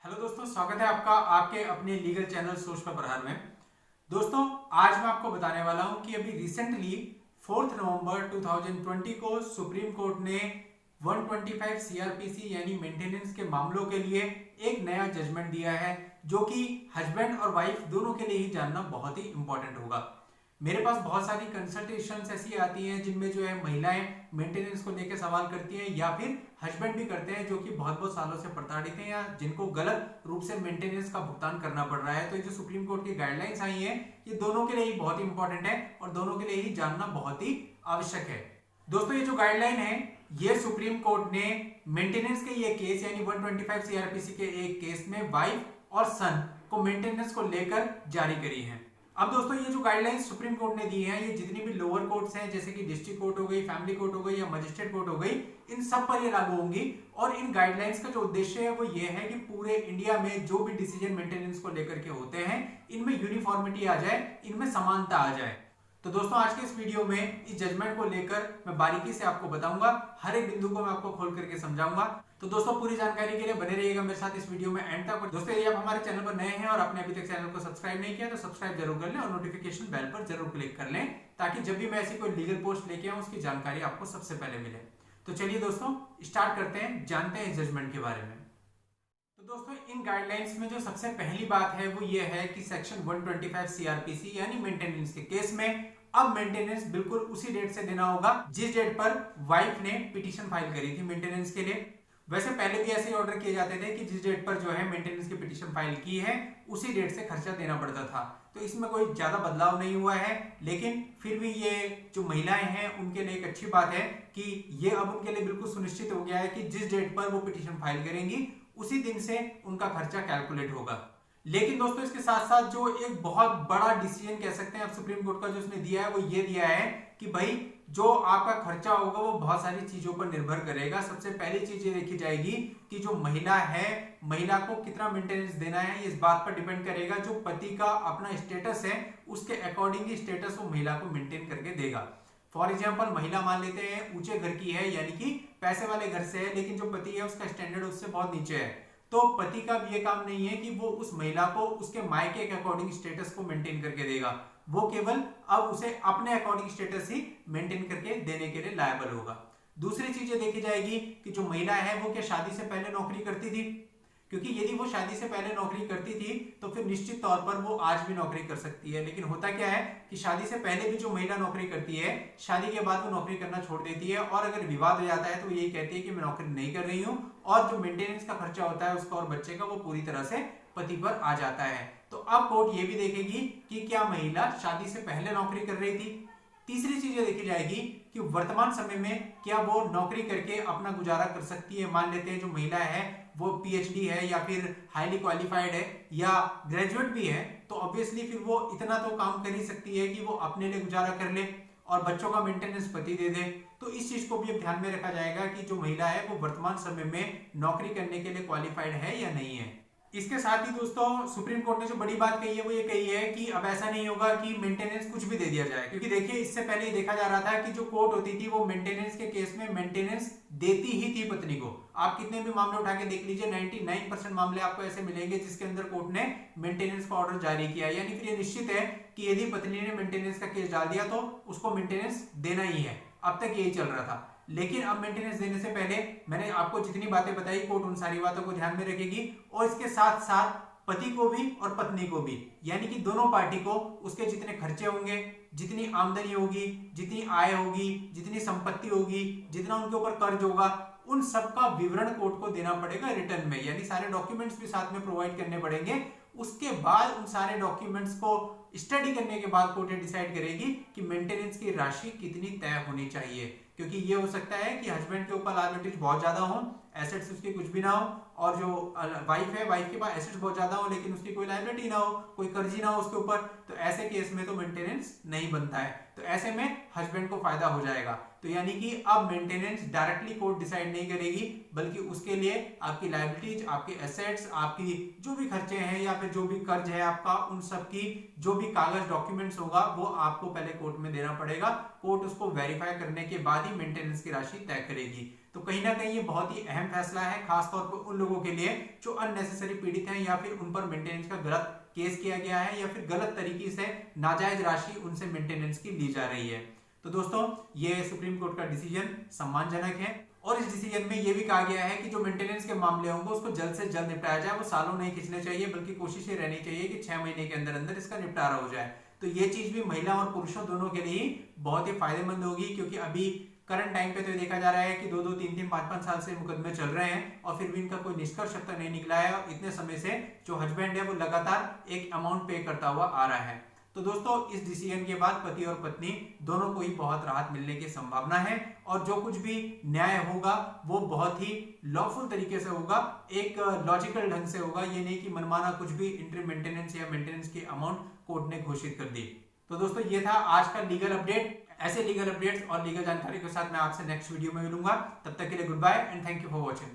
Hello दोस्तों, स्वागत है आपका आपके अपने लीगल चैनल सोच पे प्रहार में। दोस्तों, आज मैं आपको बताने वाला हूं कि अभी रिसेंटली 4 नवंबर 2020 को सुप्रीम कोर्ट ने 125 सीआरपीसी यानी मेंटेनेंस के मामलों के लिए एक नया जजमेंट दिया है, जो कि हस्बैंड और वाइफ दोनों के लिए ही जानना बहुत ही इंपॉर्टेंट होगा। मेरे पास बहुत सारी कंसल्टेशंस ऐसी आती हैं जिनमें जो है महिलाएं मेंटेनेंस को लेकर सवाल करती हैं या फिर हस्बैंड भी करते हैं जो कि बहुत बहुत सालों से प्रताड़ित हैं या जिनको गलत रूप से मेंटेनेंस का भुगतान करना पड़ रहा है। तो ये जो सुप्रीम कोर्ट की गाइडलाइंस आई हैं, ये दोनों के लिए ही बहुत इंपॉर्टेंट है और दोनों के लिए ही जानना बहुत ही आवश्यक है। दोस्तों, ये जो गाइडलाइन है, ये सुप्रीम कोर्ट ने मेंटेनेंस के ये केस यानी 125 सीआरपीसी के एक केस में वाइफ और सन को मेंटेनेंस को लेकर जारी करी है। अब दोस्तों, ये जो गाइडलाइंस सुप्रीम कोर्ट ने दी है, ये जितनी भी लोअर कोर्ट्स हैं जैसे कि डिस्ट्रिक्ट कोर्ट हो गई, फैमिली कोर्ट हो गई या मजिस्ट्रेट कोर्ट हो गई, इन सब पर ये लागू होंगी। और इन गाइडलाइंस का जो उद्देश्य है वो ये है कि पूरे इंडिया में जो भी डिसीजन मेंटेनेंस को लेकर के होते हैं, इनमें यूनिफॉर्मिटी आ जाए, इनमें समानता आ जाए। तो दोस्तों, आज के इस वीडियो में इस जजमेंट को लेकर मैं बारीकी से आपको बताऊंगा, हर एक बिंदु को मैं आपको खोल करके समझाऊंगा। तो दोस्तों, पूरी जानकारी के लिए बने रहिएगा मेरे साथ इस वीडियो में एंड तक। दोस्तों, यदि आप हमारे चैनल पर नए हैं और आपने अभी तक चैनल को सब्सक्राइब नहीं किया तो सब्सक्राइब जरूर कर लें और नोटिफिकेशन बेल पर जरूर क्लिक कर लें, ताकि जब भी मैं ऐसी कोई लीगल पोस्ट लेके आऊं उसकी जानकारी आपको सबसे पहले मिले। तो चलिए दोस्तों, स्टार्ट करते हैं, जानते हैं इस जजमेंट के बारे में। तो दोस्तों, इन गाइडलाइंस में जो सबसे पहली बात है वो ये है कि सेक्शन 125 सीआरपीसी यानी मेंटेनेंस के केस में अब मेंटेनेंस बिल्कुल उसी डेट से देना होगा जिस डेट पर वाइफ ने पिटीशन फाइल करी थी मेंटेनेंस के लिए। वैसे पहले भी ऐसे ही ऑर्डर किए जाते थे कि जिस डेट पर जो है मेंटेनेंस की पिटीशन फाइल की है उसी डेट से खर्चा देना पड़ता था। तो इसमें कोई ज्यादा बदलाव नहीं हुआ है, लेकिन फिर भी ये जो महिलाएं हैं उनके लिए एक अच्छी बात है कि ये अब उनके लिए बिल्कुल सुनिश्चित हो गया है कि जिस डेट पर वो पिटीशन फाइल करेंगी उसी दिन से उनका खर्चा कैलकुलेट होगा। लेकिन दोस्तों, इसके साथ साथ जो एक बहुत बड़ा डिसीजन कह सकते हैं अब सुप्रीम कोर्ट का जो उसने दिया है वो ये दिया है कि भाई जो आपका खर्चा होगा वो बहुत सारी चीजों पर निर्भर करेगा। सबसे पहली चीज ये देखी जाएगी कि जो महिला है, महिला को कितना मेंटेनेंस देना है, ये इस बात पर डिपेंड करेगा जो पति का अपना स्टेटस है उसके अकॉर्डिंग ही स्टेटस वो महिला को मेंटेन करके देगा। फॉर एग्जाम्पल, महिला मान लेते हैं ऊंचे घर की है यानी कि पैसे वाले घर से है, लेकिन जो पति है उसका स्टैंडर्ड उससे बहुत नीचे है, तो पति का भी ये काम नहीं है कि वो उस महिला को उसके मायके के अकॉर्डिंग स्टेटस को मेंटेन करके देगा। वो केवल अब उसे अपने अकॉर्डिंग स्टेटस ही मेंटेन करके देने के लिए लायबल होगा। दूसरी चीज ये देखी जाएगी कि जो महिला है वो क्या शादी से पहले नौकरी करती थी, क्योंकि यदि वो शादी से पहले नौकरी करती थी तो फिर निश्चित तौर पर वो आज भी नौकरी कर सकती है। लेकिन होता क्या है कि शादी से पहले भी जो महिला नौकरी करती है, शादी के बाद वो नौकरी करना छोड़ देती है और अगर विवाद हो जाता है तो यही कहती है कि मैं नौकरी नहीं कर रही हूं, और जो मेंटेनेंस का खर्चा होता है उसका और बच्चे का वो पूरी तरह से पति पर आ जाता है। तो अब कोर्ट ये भी देखेगी कि क्या महिला शादी से पहले नौकरी कर रही थी। तीसरी चीज ये देखी जाएगी कि वर्तमान समय में क्या वो नौकरी करके अपना गुजारा कर सकती है। मान लेते हैं जो महिला है वो पीएचडी है या फिर हाईली क्वालिफाइड है या ग्रेजुएट भी है, तो ऑब्वियसली फिर वो इतना तो काम कर ही सकती है कि वो अपने लिए गुजारा कर ले और बच्चों का मेंटेनेंस पति दे दे। तो इस चीज को भी अब ध्यान में रखा जाएगा कि जो महिला है वो वर्तमान समय में नौकरी करने के लिए क्वालिफाइड है या नहीं है। इसके साथ ही दोस्तों, सुप्रीम कोर्ट ने जो बड़ी बात कही है वो ये कही है कि अब ऐसा नहीं होगा कि मेंटेनेंस कुछ भी दे दिया जाए, क्योंकि देखिए इससे पहले देखा जा रहा था कि जो कोर्ट होती थी वो मेंटेनेंस के केस में मेंटेनेंस देती ही थी पत्नी को। आप कितने भी मामले उठा के देख लीजिए, 99% मामले आपको ऐसे मिलेंगे जिसके अंदर कोर्ट ने मेंटेनेंस का ऑर्डर जारी किया, यानी फिर ये निश्चित है कि यदि पत्नी ने मेंटेनेंस का केस डाल दिया तो उसको मेंटेनेंस देना ही है। अब तक यही चल रहा था, लेकिन अब मेंटेनेंस देने से पहले मैंने आपको जितनी बातें बताई, कोर्ट उन सारी बातों को ध्यान में रखेगी और इसके साथ साथ पति को भी और पत्नी को भी, यानी कि दोनों पार्टी को उसके जितने खर्चे होंगे, जितनी आमदनी होगी, जितनी आय होगी, जितनी संपत्ति होगी, जितना उनके ऊपर कर्ज होगा, उन सब का विवरण कोर्ट को देना पड़ेगा रिटर्न में, यानी सारे डॉक्यूमेंट्स भी साथ में प्रोवाइड करने पड़ेंगे। उसके बाद उन सारे डॉक्यूमेंट्स को स्टडी करने के बाद कोर्ट डिसाइड करेगी कि मेंटेनेंस की राशि कितनी तय होनी चाहिए, क्योंकि ये हो सकता है कि हस्बैंड के ऊपर लायबिलिटीज बहुत ज्यादा हो, एसेट्स उसके कुछ भी ना हो, और जो वाइफ है, वाइफ के पास एसेट्स बहुत ज्यादा हो लेकिन उसकी कोई लायबिलिटी ना हो, कोई कर्जी ना हो उसके ऊपर, तो ऐसे केस में तो मेंटेनेंस नहीं बनता है। तो ऐसे में हस्बैंड को फायदा हो जाएगा। तो यानी कि अब मेंटेनेंस डायरेक्टली कोर्ट डिसाइड नहीं करेगी, बल्कि उसके लिए आपकी लायबिलिटीज, आपके एसेट्स, आपकी जो भी खर्चे हैं या फिर जो भी कर्ज है आपका, उन सब की जो भी कागज डॉक्यूमेंट्स होगा वो आपको पहले कोर्ट में देना पड़ेगा। कोर्ट उसको वेरीफाई करने के बाद ही मेंटेनेंस की राशि तय करेगी। तो कहीं ना कहीं ये बहुत ही अहम फैसला है, खासतौर पर उन लोगों के लिए जो अननेसेसरी पीड़ित हैं या फिर उन पर मेंटेनेंस का गलत केस किया गया है या फिर गलत तरीके से नाजायज राशि उनसे मेंटेनेंस की ली जा रही है। तो दोस्तों ये सुप्रीम कोर्ट का डिसीजन सम्मानजनक है और इस डिसीजन में ये भी कहा गया है कि जो मेंटेनेंस के मामले होंगे उसको जल्द से जल्द निपटाया जाए। वो सालों नहीं खींचने चाहिए, बल्कि कोशिश ये रहनी चाहिए कि 6 महीने के अंदर अंदर इसका निपटारा हो जाए। तो ये चीज भी महिला और पुरुषों दोनों के लिए बहुत ही फायदेमंद होगी, क्योंकि अभी करंट टाइम पे तो देखा जा रहा है कि 2-2, 3-3, 5-5 साल से मुकदमे चल रहे हैं और फिर भी इनका कोई निष्कर्ष अब तक नहीं निकला है और इतने समय से जो हस्बैंड है वो लगातार एक अमाउंट पे करता हुआ आ रहा है। तो दोस्तों इस डिसीजन के बाद पति और पत्नी दोनों को ही बहुत राहत मिलने की संभावना है और जो कुछ भी न्याय होगा वो बहुत ही लॉफुल तरीके से होगा, एक लॉजिकल ढंग से होगा। ये नहीं कि मनमाना कुछ भी इंटर मेंटेनेंस या मेंटेनेंस की अमाउंट कोर्ट ने घोषित कर दी। तो दोस्तों ये था आज का लीगल अपडेट। ऐसे लीगल अपडेट्स और लीगल जानकारी के साथ मैं आपसे नेक्स्ट वीडियो में मिलूंगा। तब तक के लिए goodbye and thank you for watching.